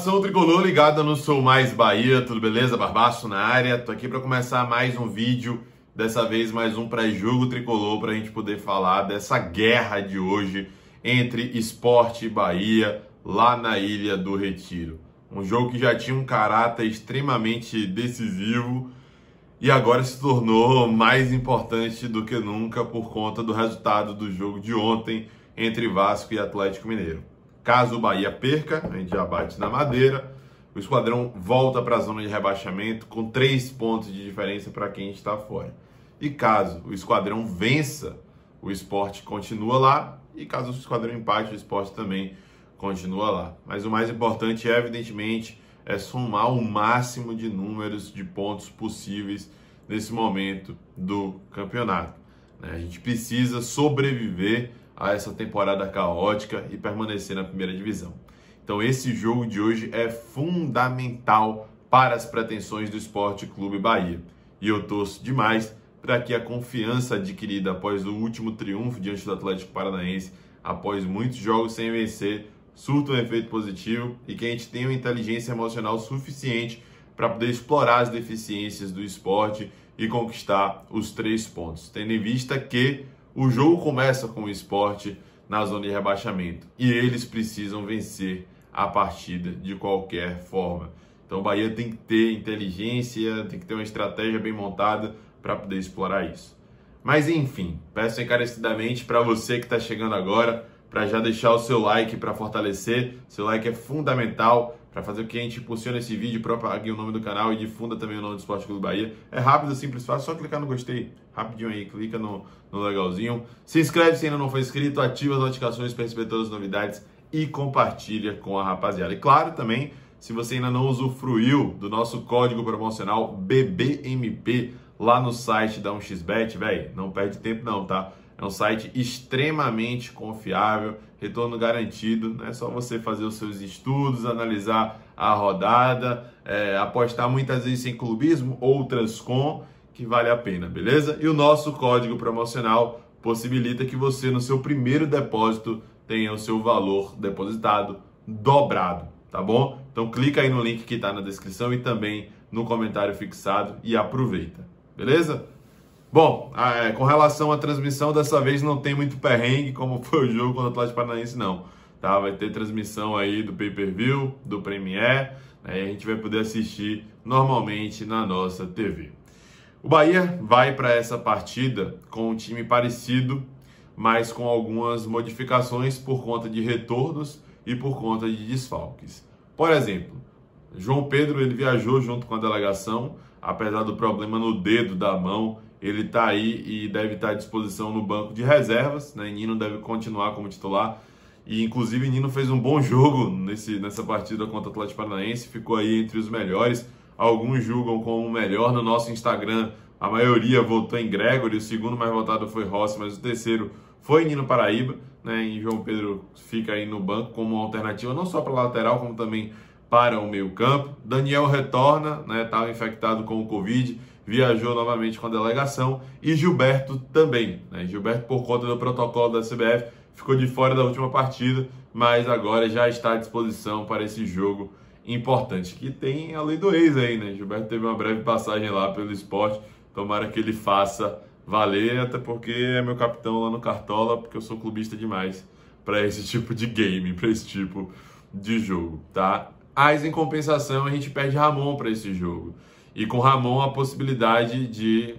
Nação Tricolor ligada no Sou Mais Bahia, tudo beleza? Barbaço na área, tô aqui para começar mais um vídeo, dessa vez mais um pré-jogo tricolor para a gente poder falar dessa guerra de hoje entre Sport e Bahia lá na Ilha do Retiro. Um jogo que já tinha um caráter extremamente decisivo e agora se tornou mais importante do que nunca por conta do resultado do jogo de ontem entre Vasco e Atlético Mineiro. Caso o Bahia perca, a gente já bate na madeira, o Esquadrão volta para a zona de rebaixamento com 3 pontos de diferença para quem está fora. E caso o Esquadrão vença, o Sport continua lá, e caso o Esquadrão empate, o Sport também continua lá. Mas o mais importante, evidentemente, é somar o máximo de números de pontos possíveis nesse momento do campeonato. A gente precisa sobreviver a essa temporada caótica e permanecer na primeira divisão. Então esse jogo de hoje é fundamental para as pretensões do Sport Clube Bahia. E eu torço demais para que a confiança adquirida após o último triunfo diante do Atlético Paranaense, após muitos jogos sem vencer, surta um efeito positivo e que a gente tenha uma inteligência emocional suficiente para poder explorar as deficiências do Sport e conquistar os 3 pontos. Tendo em vista que o jogo começa com o Sport na zona de rebaixamento e eles precisam vencer a partida de qualquer forma. Então o Bahia tem que ter inteligência, tem que ter uma estratégia bem montada para poder explorar isso. Mas enfim, peço encarecidamente para você que está chegando agora, para já deixar o seu like para fortalecer. Seu like é fundamental para fazer com que a gente impulsione esse vídeo, propague o nome do canal e difunda também o nome do Sport Clube Bahia. É rápido, simples, fácil, só clicar no gostei, rapidinho aí, clica no legalzinho. Se inscreve se ainda não for inscrito, ativa as notificações para receber todas as novidades e compartilha com a rapaziada. E claro, também, se você ainda não usufruiu do nosso código promocional BBMP lá no site da 1xBet, velho, não perde tempo não, tá? É um site extremamente confiável, retorno garantido, não é só você fazer os seus estudos, analisar a rodada, apostar muitas vezes em clubismo, outras com, que vale a pena, beleza? E o nosso código promocional possibilita que você, no seu primeiro depósito, tenha o seu valor depositado dobrado, tá bom? Então clica aí no link que está na descrição e também no comentário fixado e aproveita, beleza? Bom, com relação à transmissão, dessa vez não tem muito perrengue, como foi o jogo contra o Atlético Paranaense, não. Tá? Vai ter transmissão aí do pay-per-view, do Premiere, né? E a gente vai poder assistir normalmente na nossa TV. O Bahia vai para essa partida com um time parecido, mas com algumas modificações por conta de retornos e por conta de desfalques. Por exemplo, João Pedro ele viajou junto com a delegação, apesar do problema no dedo da mão, ele está aí e deve estar à disposição no banco de reservas, né? Nino deve continuar como titular e inclusive Nino fez um bom jogo nessa partida contra o Atlético Paranaense, ficou aí entre os melhores. Alguns julgam como o melhor no nosso Instagram, a maioria votou em Gregory, o segundo mais votado foi Rossi, mas o terceiro foi Nino Paraíba, né? E João Pedro fica aí no banco como alternativa não só para a lateral, como também para o meio-campo. Daniel retorna, né? Estava infectado com o Covid, viajou novamente com a delegação, e Gilberto também, né? Gilberto, por conta do protocolo da CBF, ficou de fora da última partida, mas agora já está à disposição para esse jogo importante, que tem a lei do ex aí, né? Gilberto teve uma breve passagem lá pelo Sport, tomara que ele faça valer, até porque é meu capitão lá no Cartola, porque eu sou clubista demais para esse tipo de game, para esse tipo de jogo, tá? Mas em compensação a gente perde Ramon para esse jogo. E com Ramon a possibilidade de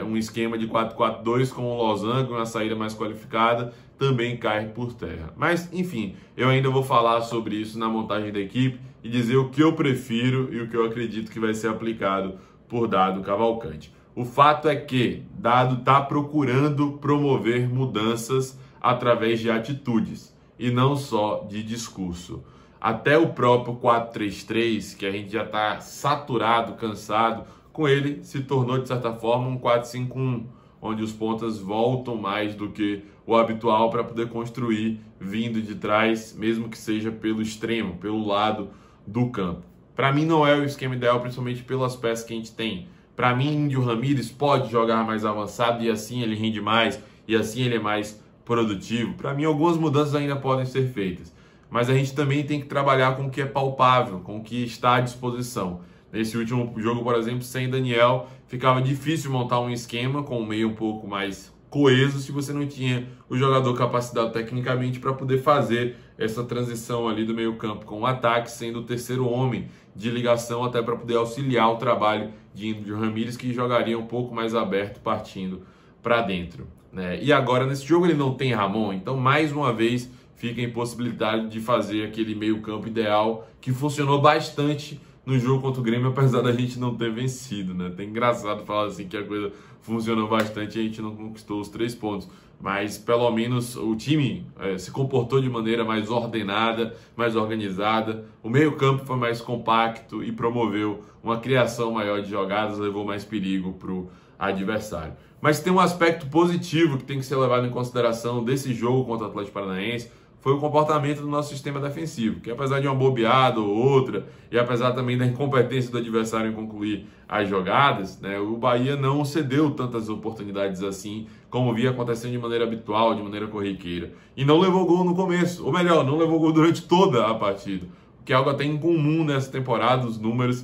um esquema de 4-4-2 com o Losango, uma saída mais qualificada, também cai por terra. Mas, enfim, eu ainda vou falar sobre isso na montagem da equipe e dizer o que eu prefiro e o que eu acredito que vai ser aplicado por Dado Cavalcante. O fato é que Dado está procurando promover mudanças através de atitudes e não só de discurso. Até o próprio 4-3-3, que a gente já está saturado, cansado, com ele se tornou, de certa forma, um 4-5-1, onde os pontas voltam mais do que o habitual para poder construir vindo de trás, mesmo que seja pelo extremo, pelo lado do campo. Para mim não é o esquema ideal, principalmente pelas peças que a gente tem. Para mim, Índio Ramírez pode jogar mais avançado e assim ele rende mais, e assim ele é mais produtivo. Para mim, algumas mudanças ainda podem ser feitas. mas a gente também tem que trabalhar com o que é palpável, com o que está à disposição. Nesse último jogo, por exemplo, sem Daniel, ficava difícil montar um esquema com um meio um pouco mais coeso se você não tinha o jogador capacitado tecnicamente para poder fazer essa transição ali do meio campo com o ataque, sendo o terceiro homem de ligação até para poder auxiliar o trabalho de Índio Ramírez, que jogaria um pouco mais aberto partindo para dentro, né? E agora nesse jogo ele não tem Ramon, então mais uma vez fica a impossibilidade de fazer aquele meio campo ideal que funcionou bastante no jogo contra o Grêmio, apesar da gente não ter vencido, né? Tem engraçado falar assim que a coisa funcionou bastante e a gente não conquistou os 3 pontos. Mas pelo menos o time se comportou de maneira mais ordenada, mais organizada. O meio-campo foi mais compacto e promoveu uma criação maior de jogadas, levou mais perigo para o adversário. Mas tem um aspecto positivo que tem que ser levado em consideração desse jogo contra o Atlético Paranaense, foi o comportamento do nosso sistema defensivo, que apesar de uma bobeada ou outra, e apesar também da incompetência do adversário em concluir as jogadas, né, o Bahia não cedeu tantas oportunidades assim, como via acontecendo de maneira habitual, de maneira corriqueira. E não levou gol no começo, ou melhor, não levou gol durante toda a partida, o que é algo até incomum nessa temporada, os números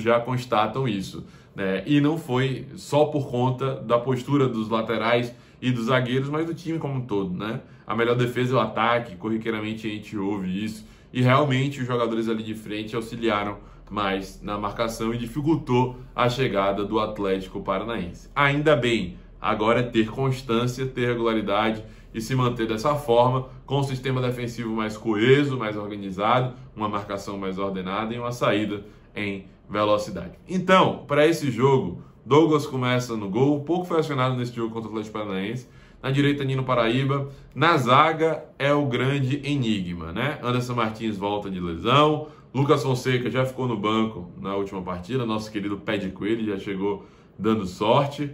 já constatam isso, né? E não foi só por conta da postura dos laterais e dos zagueiros, mas do time como um todo, né? A melhor defesa é o ataque, corriqueiramente a gente ouve isso, e realmente os jogadores ali de frente auxiliaram mais na marcação e dificultou a chegada do Atlético Paranaense. Ainda bem, agora é ter constância, ter regularidade e se manter dessa forma, com um sistema defensivo mais coeso, mais organizado, uma marcação mais ordenada e uma saída em velocidade. Então, para esse jogo, Douglas começa no gol, pouco foi acionado nesse jogo contra o Atlético Paranaense. Na direita, Nino Paraíba. Na zaga é o grande enigma, né? Anderson Martins volta de lesão. Lucas Fonseca já ficou no banco na última partida. Nosso querido Pé de Coelho já chegou dando sorte.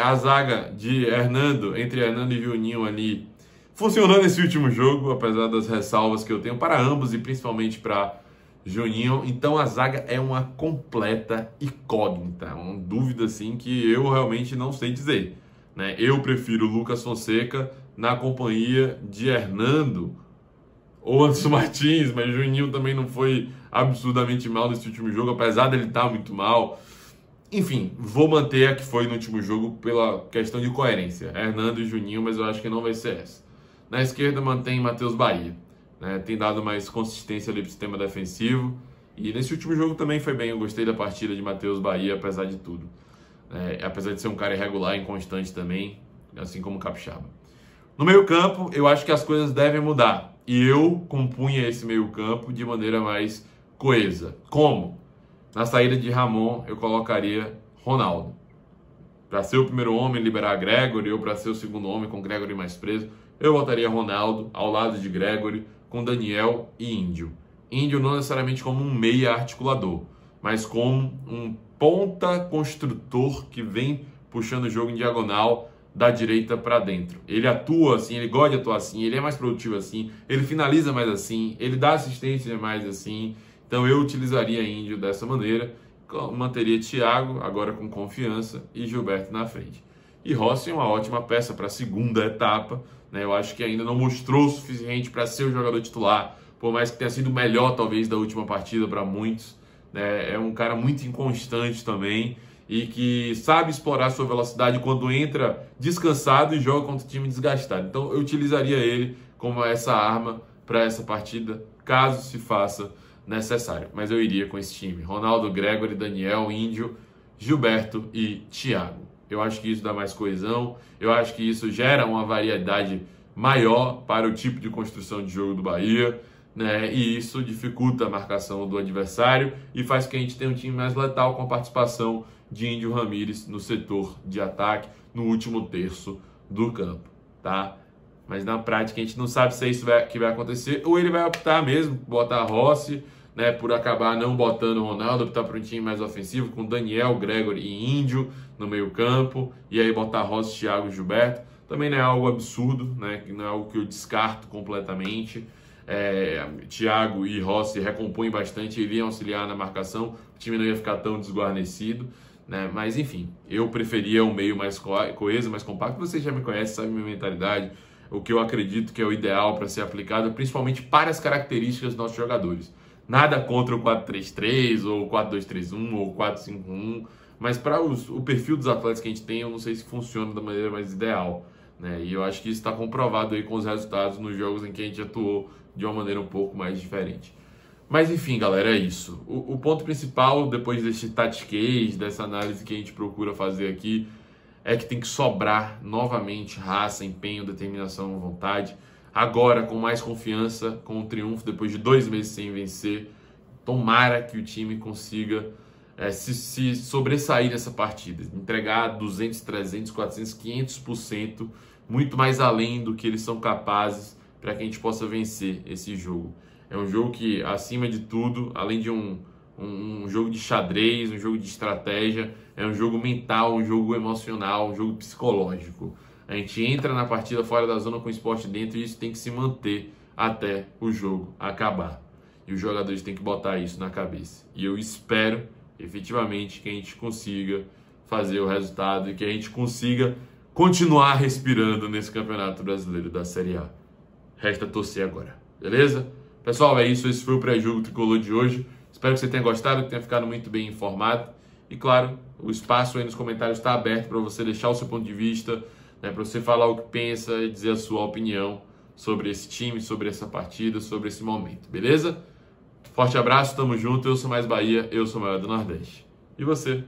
A zaga de entre Hernando e Juninho ali funcionou nesse último jogo, apesar das ressalvas que eu tenho para ambos e principalmente para Juninho. Então a zaga é uma completa incógnita, uma dúvida assim que eu realmente não sei dizer, né? Eu prefiro Lucas Fonseca na companhia de Hernando ou Anderson Martins, mas Juninho também não foi absurdamente mal nesse último jogo, apesar dele estar muito mal. Enfim, vou manter a que foi no último jogo pela questão de coerência, Hernando e Juninho, mas eu acho que não vai ser essa. Na esquerda mantém Matheus Bahia, né? Tem dado mais consistência ali para o sistema defensivo, e nesse último jogo também foi bem. Eu gostei da partida de Matheus Bahia, apesar de tudo. Apesar de ser um cara irregular e inconstante também, assim como o Capixaba. No meio campo, eu acho que as coisas devem mudar. E eu compunha esse meio campo de maneira mais coesa. Como? Na saída de Ramon, eu colocaria Ronaldo. Para ser o primeiro homem, liberar Gregory, ou para ser o segundo homem, com Gregory mais preso, eu botaria Ronaldo ao lado de Gregory, com Daniel e Índio. Índio não necessariamente como um meia articulador, mas como um ponta construtor que vem puxando o jogo em diagonal da direita para dentro. Ele atua assim, ele gosta de atuar assim, ele é mais produtivo assim, ele finaliza mais assim, ele dá assistência mais assim. Então eu utilizaria Índio dessa maneira, manteria Thiago agora com confiança e Gilberto na frente. E Rossi é uma ótima peça para a segunda etapa, né? Eu acho que ainda não mostrou o suficiente para ser o jogador titular, por mais que tenha sido o melhor talvez da última partida para muitos. É um cara muito inconstante também e que sabe explorar sua velocidade quando entra descansado e joga contra o time desgastado. Então eu utilizaria ele como essa arma para essa partida, caso se faça necessário. Mas eu iria com esse time: Ronaldo, Gregory, Daniel, Índio, Gilberto e Thiago. Eu acho que isso dá mais coesão, eu acho que isso gera uma variedade maior para o tipo de construção de jogo do Bahia, né? E isso dificulta a marcação do adversário e faz com que a gente tenha um time mais letal, com a participação de Índio Ramírez no setor de ataque, no último terço do campo, tá? Mas na prática a gente não sabe se é isso que vai acontecer, ou ele vai optar mesmo por botar Rossi, né, por acabar não botando o Ronaldo, optar por um time mais ofensivo, com Daniel, Gregory e Índio no meio campo, e aí botar Rossi, Thiago e Gilberto. Também não é algo absurdo, né, não é algo que eu descarto completamente. Thiago e Rossi recompõem bastante, iriam auxiliar na marcação, o time não ia ficar tão desguarnecido, né? Mas enfim, eu preferia um meio mais coeso, mais compacto. Vocês já me conhecem, sabem minha mentalidade. o que eu acredito que é o ideal para ser aplicado, principalmente para as características dos nossos jogadores. Nada contra o 4-3-3, ou o 4-2-3-1, ou o 4-5-1, mas para o perfil dos atletas que a gente tem, eu não sei se funciona da maneira mais ideal, né? E eu acho que isso está comprovado aí com os resultados nos jogos em que a gente atuou de uma maneira um pouco mais diferente. Mas enfim, galera, é isso. O ponto principal, depois desse tactiquez, dessa análise que a gente procura fazer aqui, é que tem que sobrar novamente raça, empenho, determinação, vontade. Agora, com mais confiança, com o triunfo, depois de 2 meses sem vencer, tomara que o time consiga se sobressair nessa partida, entregar 200, 300, 400, 500%, muito mais além do que eles são capazes para que a gente possa vencer esse jogo. É um jogo que, acima de tudo, além de um jogo de xadrez, um jogo de estratégia, é um jogo mental, um jogo emocional, um jogo psicológico. A gente entra na partida fora da zona com o esporte dentro e isso tem que se manter até o jogo acabar. E os jogadores têm que botar isso na cabeça. E eu espero, efetivamente, que a gente consiga fazer o resultado e que a gente consiga continuar respirando nesse Campeonato Brasileiro da Série A. Resta torcer agora, beleza? Pessoal, é isso. Esse foi o pré-jogo tricolor de hoje. Espero que você tenha gostado, que tenha ficado muito bem informado. E claro, o espaço aí nos comentários está aberto para você deixar o seu ponto de vista, né, para você falar o que pensa e dizer a sua opinião sobre esse time, sobre essa partida, sobre esse momento, beleza? Forte abraço, tamo junto. Eu sou Mais Bahia, eu sou o maior do Nordeste. E você?